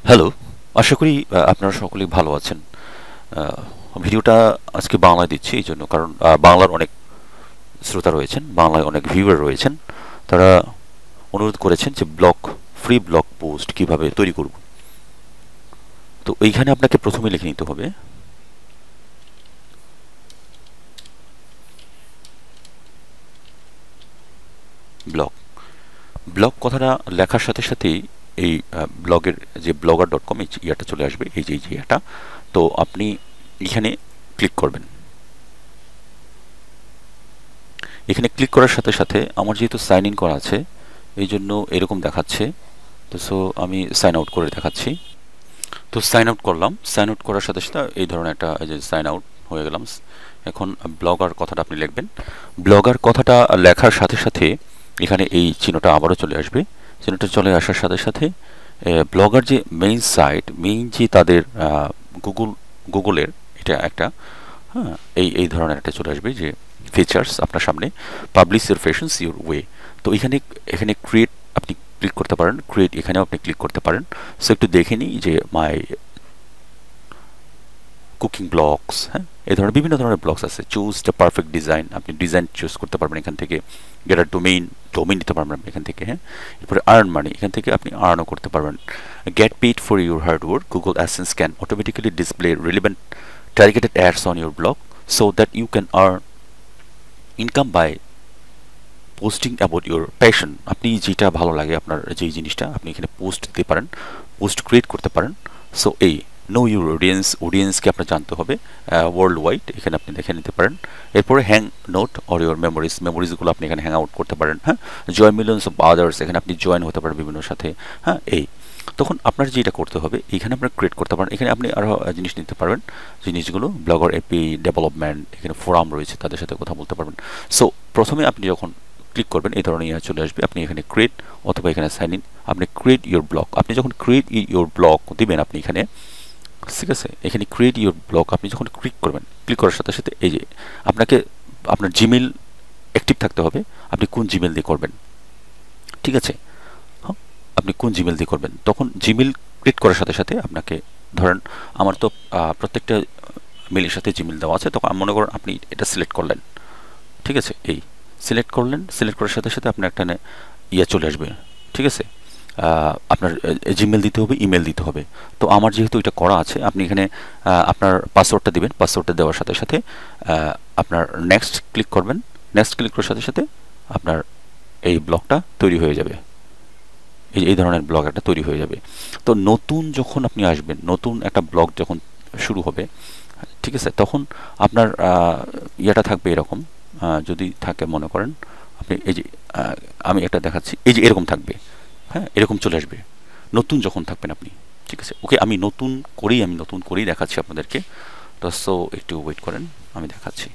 Hello, আশা করি আপনারা সকলেই ভালো আছেন। ভিডিওটা আজকে বাংলায় দিচ্ছি এই জন্য কারণ বাংলার অনেক শ্রোতা রয়েছেন, বাংলায় অনেক ভিউয়ার রয়েছেন। তারা অনুরোধ করেছেন যে ফ্রি ব্লগ পোস্ট কিভাবে তৈরি করব। তো এইখানে আপনাকে প্রথমে লিখে নিতে হবে ব্লগ। ব্লগ কথাটা লেখার সাথে সাথেই এই ব্লগের যে blogger.com এই ইয়াটা চলে আসবে, এই যে ইয়াটা। তো আপনি এখানে ক্লিক করবেন। এখানে ক্লিক করার সাথে সাথে আমার যেহেতু সাইন ইন করা আছে এই জন্য এরকম দেখাচ্ছে। তো আমি সাইন আউট করে দেখাচ্ছি। তো সাইন আউট করলাম, সাইন আউট করার সাথে সাথে এই ধরনের একটা এই যে সাইন আউট হয়ে গেলাম। এখন ব্লগার কথাটা আপনি লিখবেন। ব্লগার কথাটা লেখার সাথে সাথে এখানে এই চিহ্নটা আবারও চলে আসবে। চিহ্নটা চলে আসার সাথে সাথে ব্লগার যে মেইন সাইট, মেইন যে তাদের গুগলের এটা একটা, হ্যাঁ, এই ধরনের একটা চলে আসবে যে ফিচার্স আপনার সামনে, publish your fashions your way. তো এখানে এখানে ক্রিয়েট আপনি ক্লিক করতে পারেন, ক্রিয়েট এখানেও আপনি ক্লিক করতে পারেন। সো একটু দেখে নিই যে মাই কুকিং ব্লগস, হ্যাঁ, এই ধরনের বিভিন্ন ধরনের ব্লগস আছে। চুজ দ্য পারফেক্ট ডিজাইন, আপনি ডিজাইন চুজ করতে পারবেন এখান থেকে। গেট আ ডোমেইন দিতে পারবেন আপনি এখান থেকে, হ্যাঁ। এরপরে আর্ন মানি, এখান থেকে আপনি আর্নও করতে পারবেন। Get paid for your hard work, Google AdSense can automatically display relevant targeted ads on your blog so that you can earn income by posting about your passion. আপনি যেটা ভালো লাগে, আপনার যেই জিনিসটা আপনি এখানে পোস্ট দিতে পারেন, পোস্ট ক্রিয়েট করতে পারেন। সো এই নো ইউর অডিয়েন্সকে আপনার জানতে হবে ওয়ার্ল্ড ওয়াইড, এখানে আপনি দেখে নিতে পারেন। এরপরে হ্যাং নোট অর ইউর মেমোরিজগুলো আপনি এখানে হ্যাং আউট করতে পারেন, হ্যাঁ। জয়েন মিলিয়ন্স অফ আদার্স, এখানে আপনি জয়েন হতে পারেন বিভিন্ন সাথে, হ্যাঁ। এই তখন আপনার যেটা করতে হবে এখানে আপনার ক্রিয়েট করতে পারেন। এখানে আপনি আরও জিনিস নিতে পারবেন, জিনিসগুলো ব্লগার এপি ডেভেলপমেন্ট, এখানে ফোরাম রয়েছে, তাদের সাথে কথা বলতে পারবেন। সো প্রথমে আপনি যখন ক্লিক করবেন এই ধরনের ইয়া চলে আসবে। আপনি এখানে ক্রিয়েট অথবা এখানে সাইন ইন, আপনি ক্রিয়েট ইউর ব্লগ, আপনি যখন ক্রিয়েট ইউর ব্লগ দিবেন আপনি এখানে, ঠিক আছে। এখানে ক্রিয়েট ইউর ব্লগ আপনি যখন ক্লিক করবেন, ক্লিক করার সাথে সাথে এই যে আপনাকে আপনার জিমেল অ্যাক্টিভ থাকতে হবে। আপনি কোন জিমেল দিয়ে করবেন, ঠিক আছে, হ্যাঁ, আপনি কোন জিমেল দিয়ে করবেন। তখন জিমেল ক্রিয়েট করার সাথে সাথে আপনাকে, ধরেন আমার তো প্রত্যেকটা মেলের সাথে জিমেল দেওয়া আছে, তখন মনে করেন আপনি এটা সিলেক্ট করলেন, ঠিক আছে। এই সিলেক্ট করলেন, সিলেক্ট করার সাথে সাথে আপনার একটা ইয়ে চলে আসবে, ঠিক আছে। আপনার জিমেল দিতে হবে, ইমেল দিতে হবে। তো আমার যেহেতু এটা করা আছে, আপনি এখানে আপনার পাসওয়ার্ডটা দিবেন। পাসওয়ার্ডটা দেওয়ার সাথে সাথে আপনার নেক্সট ক্লিক করবেন। নেক্সট ক্লিক করার সাথে সাথে আপনার এই ব্লগটা তৈরি হয়ে যাবে। এই ধরনের ব্লগ একটা তৈরি হয়ে যাবে। তো নতুন যখন আপনি আসবেন, নতুন একটা ব্লগ যখন শুরু হবে, ঠিক আছে, তখন আপনার ইয়েটা থাকবে এরকম। যদি থাকে মনে করেন আপনি এই যে আমি একটা দেখাচ্ছি, এই যে এরকম থাকবে, হ্যাঁ, এরকম চলে আসবে নতুন যখন থাকবেন আপনি, ঠিক আছে। ওকে, আমি নতুন করেই দেখাচ্ছি আপনাদেরকে। তো একটু ওয়েট করেন, আমি দেখাচ্ছি।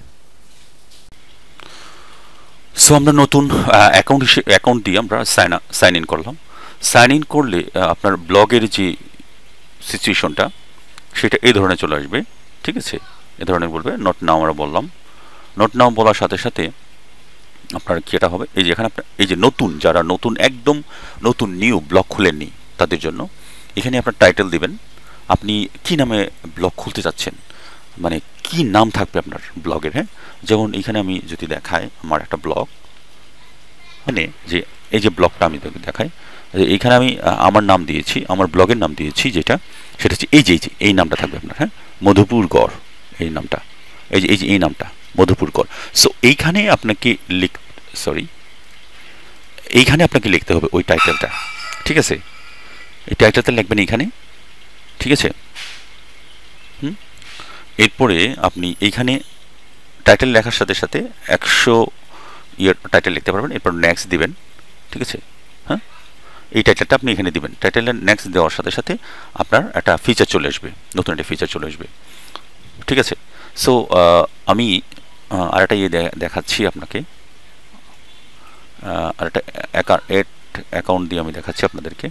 সো আমরা নতুন অ্যাকাউন্ট দিয়ে আমরা সাইন ইন করলাম। সাইন ইন করলে আপনার ব্লগের যে সিচুয়েশনটা সেটা এই ধরনের চলে আসবে, ঠিক আছে। এ ধরনের বলবে নট নাও, আমরা বললাম নট নাও বলার সাথে সাথে আপনার কি এটা হবে, এই যে এখানে আপনার এই যে নতুন, যারা নতুন একদম নতুন নিউ ব্লগ খুলেননি তাদের জন্য এখানে আপনার টাইটেল দিবেন। আপনি কি নামে ব্লগ খুলতে চাচ্ছেন, মানে কি নাম থাকবে আপনার ব্লগের, হ্যাঁ। যেমন এখানে আমি যদি দেখাই আমার একটা ব্লগ, মানে যে এই যে ব্লগটা আমি দেখাই, এইখানে আমি আমার নাম দিয়েছি, আমার ব্লগের নাম দিয়েছি যেটা, সেটা হচ্ছে এই নামটা থাকবে আপনার, হ্যাঁ, মধুপুর গড়, এই নামটা, এই নামটা মধুপুর গড়। সো এইখানে আপনাকে এইখানে আপনাকে লিখতে হবে ওই টাইটেলটা, ঠিক আছে। এই টাইটেলটা লিখবেন এইখানে, ঠিক আছে। হুম, এরপরে আপনি এইখানে টাইটেল লেখার সাথে সাথে 100 টাইটেল লিখতে পারবেন। এরপর নেক্সট দিবেন, ঠিক আছে, হ্যাঁ। এই টাইটেলটা আপনি এখানে দিবেন। টাইটেলের নেক্সট দেওয়ার সাথে সাথে আপনার একটা ফিচার চলে আসবে, নতুন একটা ফিচার চলে আসবে, ঠিক আছে। সো আমি আরেকটা ইয়ে দেখাচ্ছি আপনাকে, আরেকটা অ্যাকাউন্ট দিয়ে আমি দেখাচ্ছি আপনাদেরকে।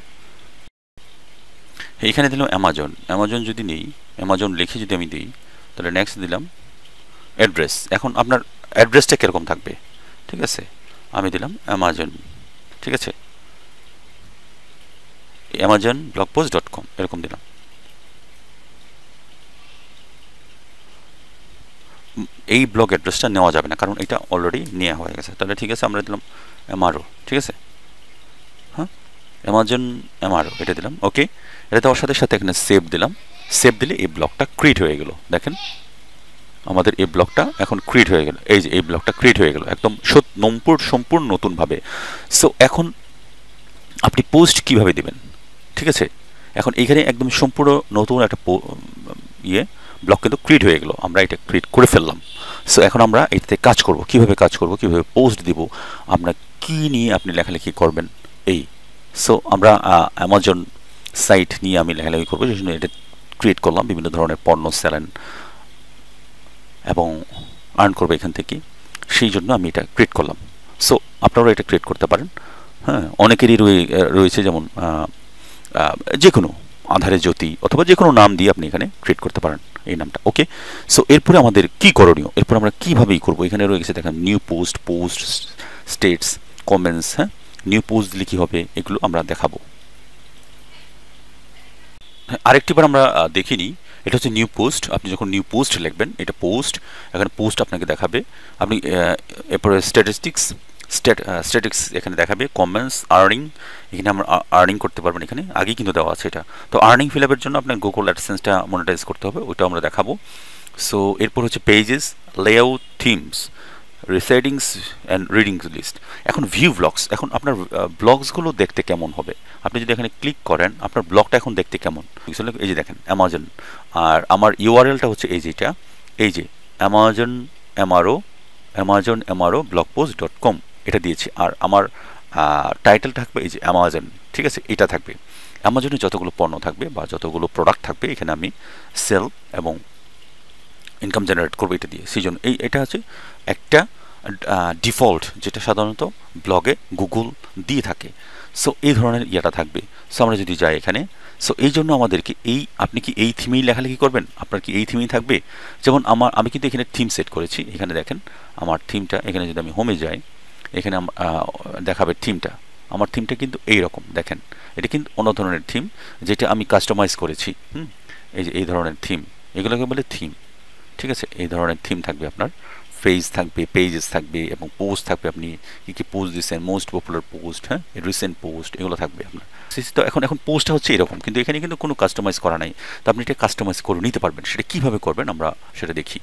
এইখানে দিলাম অ্যামাজন যদি নেই, অ্যামাজন লিখে যদি আমি দিই, তাহলে নেক্সট দিলাম অ্যাড্রেস। এখন আপনার অ্যাড্রেসটা কীরকম থাকবে, ঠিক আছে, আমি দিলাম অ্যামাজন, ঠিক আছে। amazonblogpost.com এরকম দিলাম। এই ব্লগ অ্যাড্রেসটা নেওয়া যাবে না, কারণ এটা অলরেডি নেওয়া হয়ে গেছে। তাহলে ঠিক আছে, আমরা দিলাম এমআরও, ঠিক আছে, হ্যাঁ, অ্যামাজন এমআরও এটা দিলাম। ওকে, এটা দেওয়ার সাথে সাথে এখানে সেভ দিলাম। সেভ দিলে এই ব্লগটা ক্রিয়েট হয়ে গেল। দেখেন আমাদের এই ব্লগটা এখন ক্রিয়েট হয়ে গেল। এই যে এই ব্লগটা ক্রিয়েট হয়ে গেল একদম সম্পূর্ণ নতুনভাবে। সো এখন আপনি পোস্ট কিভাবে দিবেন, ঠিক আছে, এখন এইখানে একদম সম্পূর্ণ নতুন একটা ব্লগ কিন্তু ক্রিয়েট হয়ে গেল, আমরা এটা ক্রিয়েট করে ফেললাম। সো এখন আমরা এটাতে কাজ করব, কিভাবে কাজ করব, কিভাবে পোস্ট দিব, আমরা কি নিয়ে আপনি লেখালেখি করবেন এই। সো আমরা অ্যামাজন সাইট নিয়ে আমি লেখালেখি করবো, সেই জন্য এটা ক্রিয়েট করলাম। বিভিন্ন ধরনের পণ্য সেলেন এবং আর্ন করবো এখান থেকে, সেই জন্য আমি এটা ক্রিয়েট করলাম। সো আপনারাও এটা ক্রিয়েট করতে পারেন। হ্যাঁ, অনেকেরই রয়েছে, যেমন যে কোনো আধারে জ্যোতি অথবা যে কোনো নাম দিয়ে আপনি এখানে ক্রিয়েট করতে পারেন এই নামটা। ওকে, সো এরপরে আমাদের কি করণীয়, এরপর আমরা কীভাবেই করবো, এখানে রয়ে গেছে দেখেন new post, post states, comments. হ্যাঁ, নিউ পোস্ট দিলে কী হবে এগুলো আমরা দেখাবো। আরেকটিবার আমরা দেখিনি, এটা হচ্ছে নিউ পোস্ট। আপনি যখন নিউ পোস্ট লিখবেন, এটা পোস্ট, এখানে পোস্ট আপনাকে দেখাবে। আপনি এরপরে স্ট্যাটিক্স এখানে দেখাবে, কমেন্টস, আর্নিং, এখানে আমরা আর্নিং করতে পারবেন। এখানে আগেই কিন্তু দেওয়া আছে এটা। তো আর্নিং ফিল আপের জন্য আপনার গুগল অ্যাডসেন্সটা মনিটাইজ করতে হবে, ওইটাও আমরা দেখাবো। সো এরপর হচ্ছে pages, layout, themes, residings and readings list. এখন ভিউ ব্লগস, এখন আপনার ব্লগসগুলো দেখতে কেমন হবে, আপনি যদি এখানে ক্লিক করেন আপনার ব্লগটা এখন দেখতে কেমন। এই যে দেখেন অ্যামাজন, আর আমার ইউআরএলটা হচ্ছে এই যেটা, এই যে অ্যামাজন এমআরও blogpost.com এটা দিয়েছি। আর আমার টাইটেল থাকবে এই যে অ্যামাজন, ঠিক আছে, এটা থাকবে। অ্যামাজনে যতগুলো পণ্য থাকবে বা যতগুলো প্রোডাক্ট থাকবে এখানে আমি সেল এবং ইনকাম জেনারেট করবো এটা দিয়ে। সেই জন্য এটা হচ্ছে একটা ডিফল্ট, যেটা সাধারণত ব্লগে গুগল দিয়ে থাকে। সো এই ধরনের ইয়েটা থাকবে। সো আমরা যদি যাই এখানে, সো এই জন্য আমাদেরকে আপনি কি এই থিমেই লেখালেখি করবেন, আপনার কি এই থিমেই থাকবে। যেমন আমি কিন্তু এখানে থিম সেট করেছি, এখানে দেখেন আমার থিমটা, এখানে যদি আমি হোমে যাই এখানে দেখাবে থিমটা। আমার থিমটা কিন্তু এই রকম দেখেন, এটা কিন্তু অন্য ধরনের থিম যেটা আমি কাস্টমাইজ করেছি। এই যে এই ধরনের থিম, এগুলোকে বলে থিম, ঠিক আছে। এই ধরনের থিম থাকবে, আপনার পেজ থাকবে, পেজেস থাকবে এবং পোস্ট থাকবে, আপনি কী কী পোস্ট দিচ্ছেন, মোস্ট পপুলার পোস্ট, হ্যাঁ, রিসেন্ট পোস্ট, এগুলো থাকবে আপনার। তো এখন পোস্টটা হচ্ছে এরকম, কিন্তু এখানে কিন্তু কোনো কাস্টমাইজ করা নাই। তো আপনি এটা কাস্টমাইজ করে নিতে পারবেন। সেটা কীভাবে করবেন আমরা সেটা দেখি।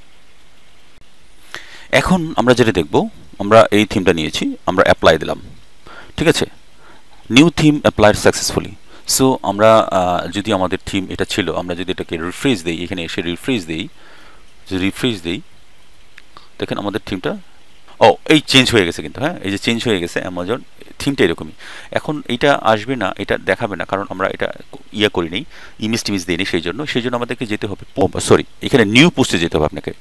এখন আমরা যেটা দেখব, আমরা এই থিমটা নিয়েছি, আমরা অ্যাপ্লাই দিলাম, ঠিক আছে, new theme applied successfully. So আমরা যদি আমাদের থিম এটা ছিল, আমরা যদি এটাকে রিফ্রেশ দিই, এখানে এসে রিফ্রেশ দিই, দেখেন আমাদের থিমটা এই চেঞ্জ হয়ে গেছে কিন্তু। হ্যাঁ, এই যে চেঞ্জ হয়ে গেছে, অ্যামাজন থিমটা এরকমই। এখন এইটা আসবে না, এটা দেখাবে না, কারণ আমরা এটা করি নেই, ইমেজ টিমেজ দিইনি। সেই জন্য আমাদেরকে যেতে হবে, এখানে নিউ পোস্টে যেতে হবে আপনাকে।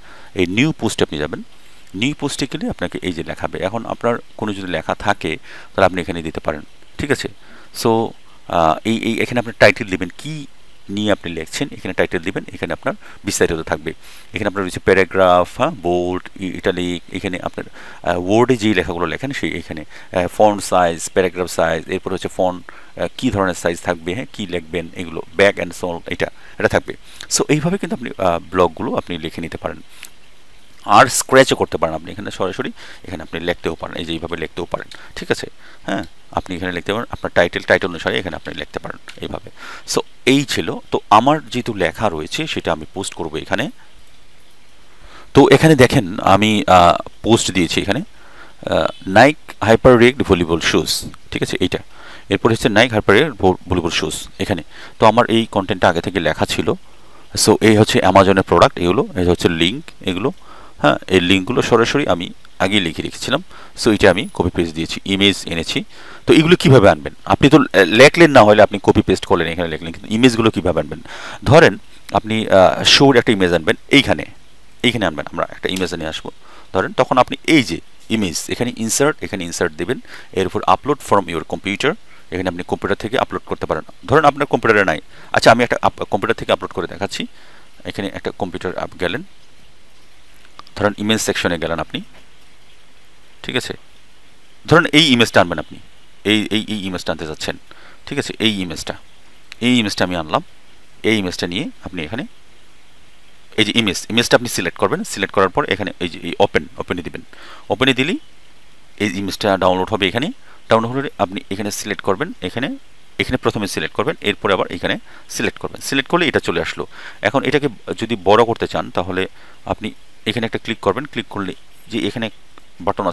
এই নিউ পোস্টে আপনি যাবেন, নিউ পোস্টে গেলে আপনাকে এই যে লেখাবে। এখন আপনার কোনো যদি লেখা থাকে তাহলে আপনি এখানে দিতে পারেন, ঠিক আছে। সো এখানে আপনি টাইটেল দিবেন, কি নিয়ে আপনি লিখছেন, এখানে টাইটেল দিবেন, এখানে আপনার বিস্তারিত থাকবে। এখানে আপনার রয়েছে প্যারাগ্রাফ, হ্যাঁ, বোল্ড, ইটালিক, এখানে আপনার ওয়ার্ডে যেই লেখাগুলো লেখেন সেই এখানে ফন্ট সাইজ, প্যারাগ্রাফ সাইজ, এরপর হচ্ছে ফন্ট কী ধরনের সাইজ থাকবে, হ্যাঁ, কী লিখবেন, এগুলো ব্যাক অ্যান্ড সোল এটা থাকবে। সো এইভাবে কিন্তু আপনি ব্লগগুলো আপনি লিখে নিতে পারেন। আর স্ক্র্যাচও করতে পারেন আপনি, এখানে সরাসরি এখানে আপনি লিখতেও পারেন, এই যে এইভাবে লিখতেও পারেন, ঠিক আছে। হ্যাঁ, আপনি এখানে লিখতে পারেন আপনার টাইটেল অনুসারে এখানে আপনি লিখতে পারেন এইভাবে। সো এই ছিল। তো আমার যেহেতু লেখা রয়েছে সেটা আমি পোস্ট করব এখানে। তো এখানে দেখেন আমি পোস্ট দিয়েছি এখানে নাইক হাইপার রেগড ভলিবল শুজ, ঠিক আছে, এইটা। এরপর হচ্ছে নাইক হাইপার রেগড ভলিবল শুজ এখানে। তো আমার এই কন্টেন্টটা আগে থেকে লেখা ছিল। সো এই হচ্ছে অ্যামাজনের প্রোডাক্ট, এগুলো এই হচ্ছে লিঙ্ক, এগুলো, হ্যাঁ, এই লিঙ্কগুলো সরাসরি আমি আগেই লিখে রেখেছিলাম। সো এটা আমি কপি পেস্ট দিয়েছি, ইমেজ এনেছি। তো এগুলো কীভাবে আনবেন, আপনি তো লেখলেন না, হলে আপনি কপি পেস্ট করলেন, এখানে লিখলেন, কিন্তু ইমেজগুলো কীভাবে আনবেন, ধরেন আপনি শোর একটা ইমেজ আনবেন, এইখানে আনবেন, আমরা একটা ইমেজ নিয়ে আসবো ধরেন। তখন আপনি এই যে ইমেজ এখানে ইনসার্ট দেবেন, এর উপর আপলোড ফ্রম ইউর কম্পিউটার, এখানে আপনি কম্পিউটার থেকে আপলোড করতে পারেন। ধরেন আপনার কম্পিউটারে নাই, আচ্ছা আমি একটা কম্পিউটার থেকে আপলোড করে দেখাচ্ছি। এখানে একটা কম্পিউটার আপ গেলেন, ধরেন ইমেজ সেকশনে গেলেন আপনি, ঠিক আছে, ধরেন এই ইমেজটা আনবেন আপনি, এই ইমেজটা আনতে যাচ্ছেন, ঠিক আছে, এই ইমেজটা এই ইমেজটা আমি আনলাম, এই ইমেজটা নিয়ে আপনি এখানে এই যে ইমেজটা আপনি সিলেক্ট করবেন, সিলেক্ট করার পর এখানে এই যে এই ওপেনে দিবেন, ওপেনে দিলেই এই ইমেজটা ডাউনলোড হবে। এখানে ডাউনলোড হলে আপনি এখানে সিলেক্ট করবেন, এখানে এখানে প্রথমে সিলেক্ট করবেন, এরপরে আবার এখানে সিলেক্ট করবেন, সিলেক্ট করলে এটা চলে আসলো। এখন এটাকে যদি বড় করতে চান তাহলে আপনি এখানে একটা ক্লিক করবেন, ক্লিক করলে যে এখানে বাটন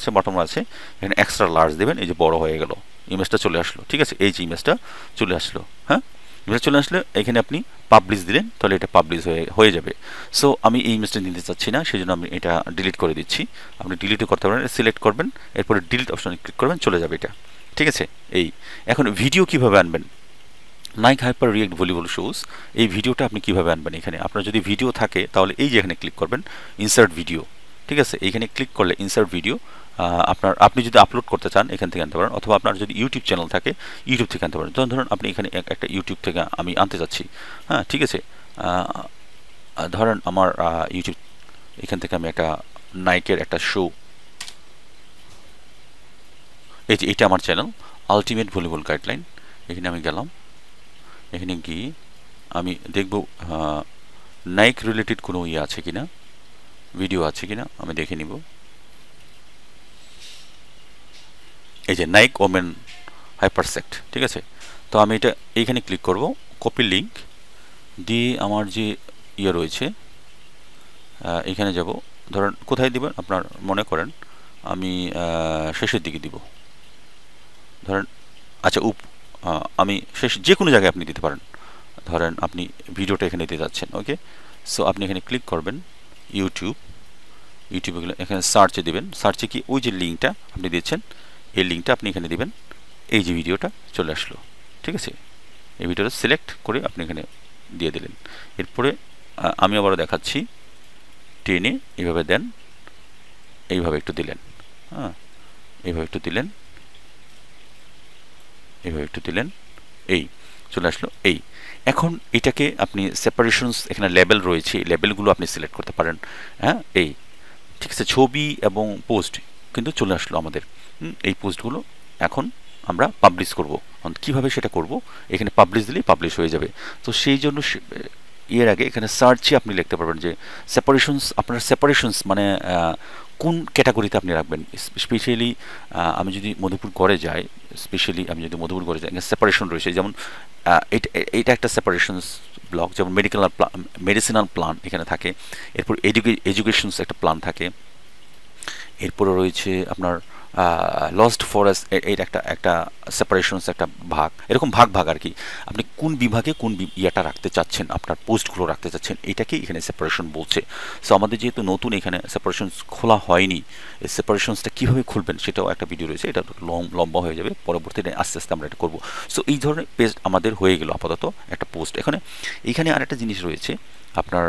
আছে এখানে এক্সট্রা লার্জ দেবেন, এই যে বড় হয়ে গেল, ইমেজটা চলে আসলো। ঠিক আছে, এই যে ইমেজটা চলে আসলো। হ্যাঁ, ইমেজটা চলে আসলে এখানে আপনি পাবলিশ দিলেন, তাহলে এটা পাবলিশ হয়ে যাবে। সো আমি এই ইমেজটা নিতে চাচ্ছি না, সেই জন্য আমি এটা ডিলিট করে দিচ্ছি। আপনি ডিলিটও করতে পারেন, সিলেক্ট করবেন, এরপরে ডিলিট অপশনে ক্লিক করবেন, চলে যাবে এটা। ঠিক আছে, এই এখন ভিডিও কিভাবে আনবেন, Nike Hyper React volleyball shoes, এই ভিডিওটা আপনি কিভাবে আনবেন। এখানে আপনার যদি ভিডিও থাকে তাহলে এই যে এখানে ক্লিক করবেন, ইনসার্ট ভিডিও। ঠিক আছে, এইখানে ক্লিক করলে ইনসার্ট ভিডিও, আপনি যদি আপলোড করতে চান এখান থেকে আনতে পারেন, অথবা আপনার যদি ইউটিউব চ্যানেল থাকে ইউটিউব থেকে আনতে পারেন। ধরুন আপনি এখানে একটা ইউটিউব থেকে আমি আনতে চাচ্ছি। হ্যাঁ, ঠিক আছে, ধরেন আমার ইউটিউব, এখান থেকে আমি একটা নাইকের একটা শো, এই যে এটা আমার চ্যানেল আলটিমেট ভলিবল গাইডলাইন। এখানে আমি গেলাম, এখানে গিয়ে আমি দেখব নাইক রিলেটেড কোনো ইয়ে আছে কিনা, ভিডিও আছে কিনা আমি দেখে নিব। এই যে নাইক ওমেন হাইপারসেক্ট। ঠিক আছে, তো আমি এটা এইখানে ক্লিক করব, কপি লিঙ্ক দিয়ে আমার যে ইয়ে রয়েছে এখানে যাব। ধরেন কোথায় দিবেন আপনার মনে করেন, আমি শেষের দিকে দিব ধরেন। আচ্ছা, আমি শেষ যে কোনো জায়গায় আপনি দিতে পারেন। ধরেন আপনি ভিডিওটা এখানে দিতে যাচ্ছেন, ওকে। সো আপনি এখানে ক্লিক করবেন, ইউটিউবে গেলে এখানে সার্চে দিবেন, সার্চে কি ওই যে লিঙ্কটা আপনি দিচ্ছেন এই লিঙ্কটা আপনি এখানে দিবেন, এই যে ভিডিওটা চলে আসলো। ঠিক আছে, এই ভিডিওটা সিলেক্ট করে আপনি এখানে দিয়ে দিলেন। এরপরে আমি আবারও দেখাচ্ছি, টেনে এইভাবে দেন, এইভাবে একটু দিলেন, হ্যাঁ, এইভাবে একটু দিলেন, এইভাবে একটু দিলেন, এই চলে আসলো। এই এখন এটাকে আপনি সেপারেশনস, এখানে লেবেল রয়েছে, এই লেবেলগুলো আপনি সিলেক্ট করতে পারেন। হ্যাঁ, এই ঠিক আছে, ছবি এবং পোস্ট কিন্তু চলে আসলো আমাদের। এই পোস্টগুলো এখন আমরা পাবলিশ করব। কিভাবে সেটা করব, এখানে পাবলিশ দিলেই পাবলিশ হয়ে যাবে। তো সেই জন্য এর আগে এখানে সার্চে আপনি লিখতে পারবেন যে সেপারেশনস, আপনার সেপারেশনস মানে কোন ক্যাটাগরিতে আপনি রাখবেন। স্পেশালি আমি যদি মধুপুর গড়ে যাই, এখানে সেপারেশন রয়েছে, যেমন এটা একটা সেপারেশনস ব্লক, যেমন মেডিসিনাল প্ল্যান এখানে থাকে, এরপর এডুকেশনস একটা প্ল্যান থাকে, এরপরে রয়েছে আপনার লস্ট ফরেস্ট, এর একটা সেপারেশনস একটা ভাগ, এরকম ভাগ আর কি। আপনি কোন বিভাগে কোন ইয়েটা রাখতে চাচ্ছেন, আপনার পোস্টগুলো রাখতে চাচ্ছেন, এটাকে এখানে সেপারেশন বলছে। সো আমাদের যেহেতু নতুন এখানে সেপারেশনস খোলা হয়নি, এই সেপারেশনসটা কীভাবে খুলবেন সেটাও একটা ভিডিও রয়েছে, এটা লম্বা হয়ে যাবে, পরবর্তীতে আস্তে আস্তে আমরা এটা করবো। সো এই ধরনের পেজ আমাদের হয়ে গেল আপাতত একটা পোস্ট। এখানে আরেকটা জিনিস রয়েছে আপনার,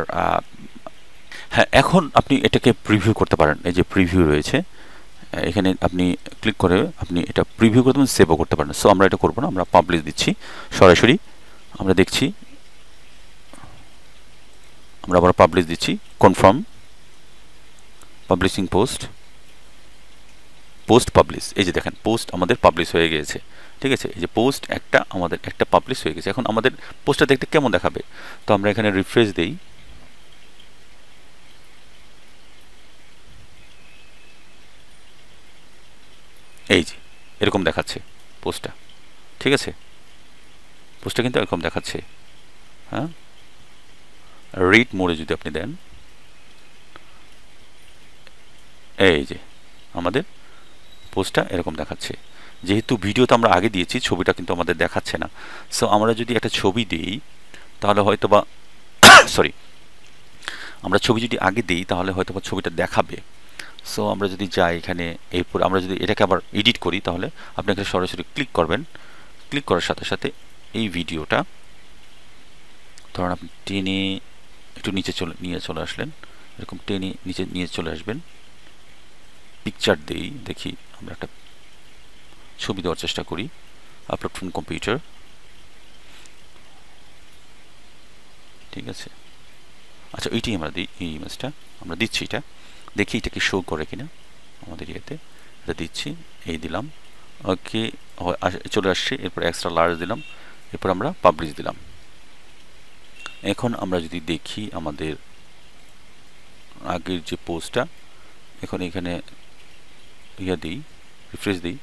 হ্যাঁ, এখন আপনি এটাকে প্রিভিউ করতে পারেন। এই যে প্রিভিউ রয়েছে, এখানে আপনি ক্লিক করে আপনি এটা প্রিভিউ করতে পারেন, সেভও করতে পারেন। সো আমরা এটা করবো না, আমরা পাবলিশ দিচ্ছি সরাসরি। আমরা দেখছি, আমরা আবার পাবলিশ দিচ্ছি, কনফার্ম পাবলিশিং পোস্ট পাবলিশ। এই যে দেখেন পোস্ট আমাদের পাবলিশ হয়ে গিয়েছে। ঠিক আছে, এই যে পোস্ট আমাদের একটা পাবলিশ হয়ে গেছে। এখন আমাদের পোস্টটা দেখতে কেমন দেখাবে, তো আমরা এখানে রিফ্রেশ দিই, এই যে এরকম দেখাচ্ছে পোস্টটা। ঠিক আছে, পোস্টটা কিন্তু এরকম দেখাচ্ছে। হ্যাঁ, রিড মোডে যদি আপনি দেন, এই যে আমাদের পোস্টটা এরকম দেখাচ্ছে। যেহেতু ভিডিওতে আমরা আগে দিয়েছি, ছবিটা কিন্তু আমাদের দেখাচ্ছে না। সো আমরা যদি একটা ছবি দিই তাহলে হয়তো বা সরি, আমরা ছবি যদি আগে দিই তাহলে হয়তো বা ছবিটা দেখাবে। সো আমরা যদি যাই এখানে, এরপর আমরা যদি এটাকে আবার এডিট করি, তাহলে আপনি এখানে সরাসরি ক্লিক করবেন, ক্লিক করার সাথে সাথে এই ভিডিওটা ধরুন আপনি টেনে একটু নিচে নিয়ে চলে আসলেন, এরকম টেনে নিচে নিয়ে চলে আসবেন। পিকচার দেখি আমরা একটা ছবি দেওয়ার চেষ্টা করি, আপলোড ফ্রম কম্পিউটার। ঠিক আছে, আচ্ছা এইটাই আমরা দিই, এই ইমেজটা আমরা দিচ্ছি, এটা দেখি এটা কি শো করে কিনা আমাদের ইয়েতে। এটা দিচ্ছি, এই দিলাম, ওকে চলে আসছে। এরপর এক্সট্রা লার্জ দিলাম, এরপর আমরা পাবলিশ দিলাম। এখন আমরা যদি দেখি আমাদের আগের যে পোস্টটা, এখন এখানে ইয়া দিই, রিফ্রেশ দিই,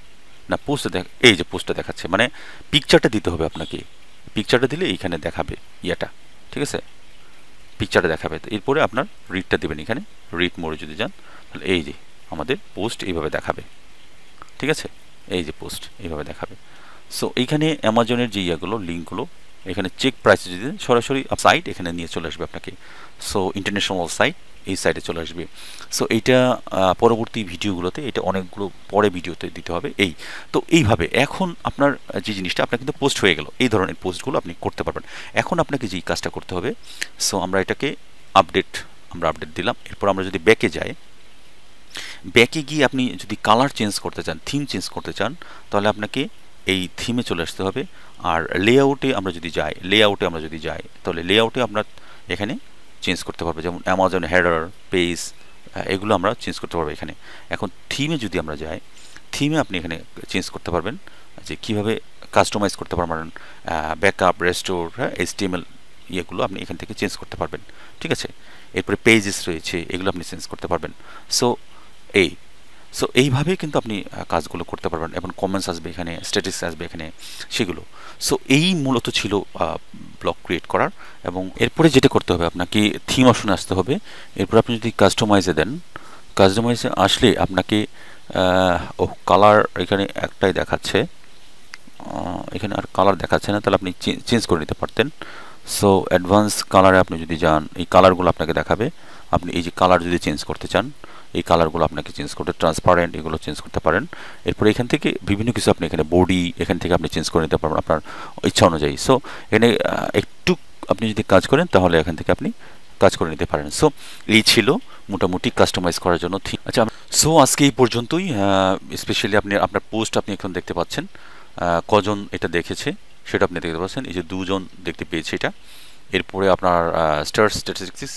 না পোস্টটা দেখ, এই যে পোস্টটা দেখাচ্ছে, মানে পিকচারটা দিতে হবে আপনাকে, পিকচারটা দিলে এইখানে দেখাবে ইয়াটা, ঠিক আছে, পিকচারটা দেখাবে। তো এরপরে আপনার রিডটা দেবেন, এখানে রিড মোডে যদি যান তাহলে এই যে আমাদের পোস্ট এইভাবে দেখাবে, ঠিক আছে, এই যে পোস্ট এইভাবে দেখাবে। সো এইখানে অ্যামাজনের যে ইয়াগুলো লিঙ্কগুলো এখানে চেক প্রাইসে যদি সরাসরি সাইট এখানে নিয়ে চলে আসবে আপনাকে, সো ইন্টারন্যাশনাল সাইট এই সাইটে চলে আসবে। সো এইটা পরবর্তী ভিডিওগুলোতে, এটা অনেকগুলো পরে ভিডিওতে দিতে হবে। এই তো এইভাবে এখন আপনার যে জিনিসটা আপনার কিন্তু পোস্ট হয়ে গেল, এই ধরনের পোস্টগুলো আপনি করতে পারবেন। এখন আপনাকে যেই কাজটা করতে হবে, সো আমরা এটাকে আপডেট দিলাম। এরপর আমরা যদি ব্যাকে যাই, ব্যাকে গিয়ে আপনি যদি কালার চেঞ্জ করতে চান, থিম চেঞ্জ করতে চান, তাহলে আপনাকে এই থিমে চলে আসতে হবে। আর লেআউটে আমরা যদি যাই তাহলে লেআউটে আপনার এখানে চেঞ্জ করতে পারবে, যেমন অ্যামাজন হেডার পেজ, এগুলো আমরা চেঞ্জ করতে পারবো এখানে। এখন থিমে যদি আমরা যাই, থিমে আপনি এখানে চেঞ্জ করতে পারবেন যে কীভাবে কাস্টমাইজ করতে পারবেন, ব্যাকআপ, রেস্টোর, HTML ইয়েগুলো আপনি এখান থেকে চেঞ্জ করতে পারবেন, ঠিক আছে। এরপরে পেজেস রয়েছে, এগুলো আপনি চেঞ্জ করতে পারবেন। সো এই সো এইভাবেই কিন্তু আপনি কাজগুলো করতে পারবেন, এবং কমেন্টস আসবে এখানে, স্ট্যাটাস আসবে এখানে, সেগুলো। সো এই মূলত ছিল ব্লগ ক্রিয়েট করার। এবং এরপরে যেটা করতে হবে, আপনাকে থিম অপশনে আসতে হবে। এরপর আপনি যদি কাস্টমাইজে দেন, কাস্টমাইজে আসলে আপনাকে কালার এখানে একটাই দেখাচ্ছে, এখানে আর কালার দেখাচ্ছে না, তাহলে আপনি চেঞ্জ করে নিতে পারতেন। সো অ্যাডভান্স কালারে আপনি যদি যান, এই কালারগুলো আপনাকে দেখাবে। আপনি এই যে কালার যদি চেঞ্জ করতে চান, এই কালারগুলো আপনাকে চেঞ্জ করতে, ট্রান্সপারেন্ট এগুলো চেঞ্জ করতে পারেন। এরপর এখান থেকে বিভিন্ন কিছু আপনি এখানে বডি এখান থেকে আপনি চেঞ্জ করে নিতে পারবেন আপনার ইচ্ছা অনুযায়ী। সো এখানে একটু আপনি যদি কাজ করেন তাহলে এখান থেকে আপনি কাজ করে নিতে পারেন। সো এই ছিল মোটামুটি কাস্টমাইজ করার জন্য। আচ্ছা, সো আজকে এই পর্যন্তই। স্পেশালি আপনি আপনার পোস্ট আপনি এখন দেখতে পাচ্ছেন, কজন এটা দেখেছে সেটা আপনি দেখতে পাচ্ছেন, এই যে 2 জন দেখতে পেয়েছে এটা। এরপরে আপনার স্ট্যাটিস্টিক্স,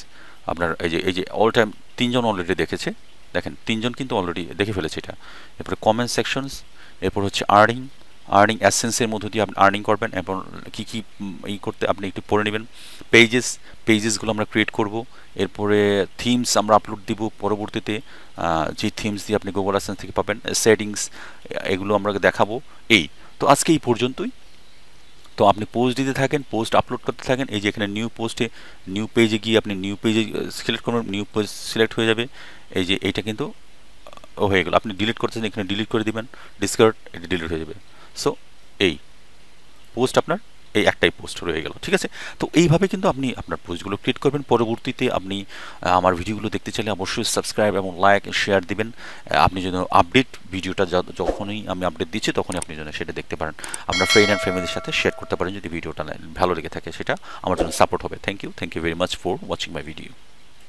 আপনার এই যে অল টাইম 3 জন অলরেডি দেখেছে, দেখেন 3 জন কিন্তু অলরেডি দেখে ফেলেছে এটা। এরপরে কমেন্ট সেকশনস, এরপর হচ্ছে আর্নিং অ্যাসেন্সের মধ্য দিয়ে আপনি আর্নিং করবেন, এবং কী কী করতে আপনি একটু পড়ে নেবেন। পেজেসগুলো আমরা ক্রিয়েট করব। এরপরে থিমস আমরা আপলোড দিব পরবর্তীতে, যে থিমস দিয়ে আপনি গুগল অ্যাডসেন্স থেকে পাবেন, সেটিংস, এগুলো আমরা দেখাবো। এই তো আজকে এই পর্যন্তই। তো আপনি পোস্ট দিতে থাকেন, পোস্ট আপলোড করতে থাকেন। এই যে এখানে নিউ পেজে গিয়ে আপনি নিউ পেজে সিলেক্ট করবেন, নিউ পেজ সিলেক্ট হয়ে যাবে। এই যে এইটা কিন্তু হয়ে গেল। আপনি ডিলিট করতেছেন, এখানে ডিলিট করে দিবেন, ডিসকার্ড, এটা ডিলিট হয়ে যাবে। সো এই পোস্ট আপনার এই একটাই পোস্ট রয়ে গেল, ঠিক আছে। তো এইভাবে কিন্তু আপনি আপনার পোস্টগুলো ক্রিয়েট করবেন। পরবর্তীতে আপনি আমার ভিডিওগুলো দেখতে চাইলে অবশ্যই সাবস্ক্রাইব এবং লাইক শেয়ার দিবেন। আপনি যেন আপডেট ভিডিওটা যখনই আমি আপডেট দিচ্ছি তখনই আপনি যেন সেটা দেখতে পারেন। আপনার ফ্রেন্ড অ্যান্ড ফ্যামিলির সাথে শেয়ার করতে পারেন যদি ভিডিওটা ভালো লেগে থাকে, সেটা আমার জন্য সাপোর্ট হবে। Thank you very much for watching my video.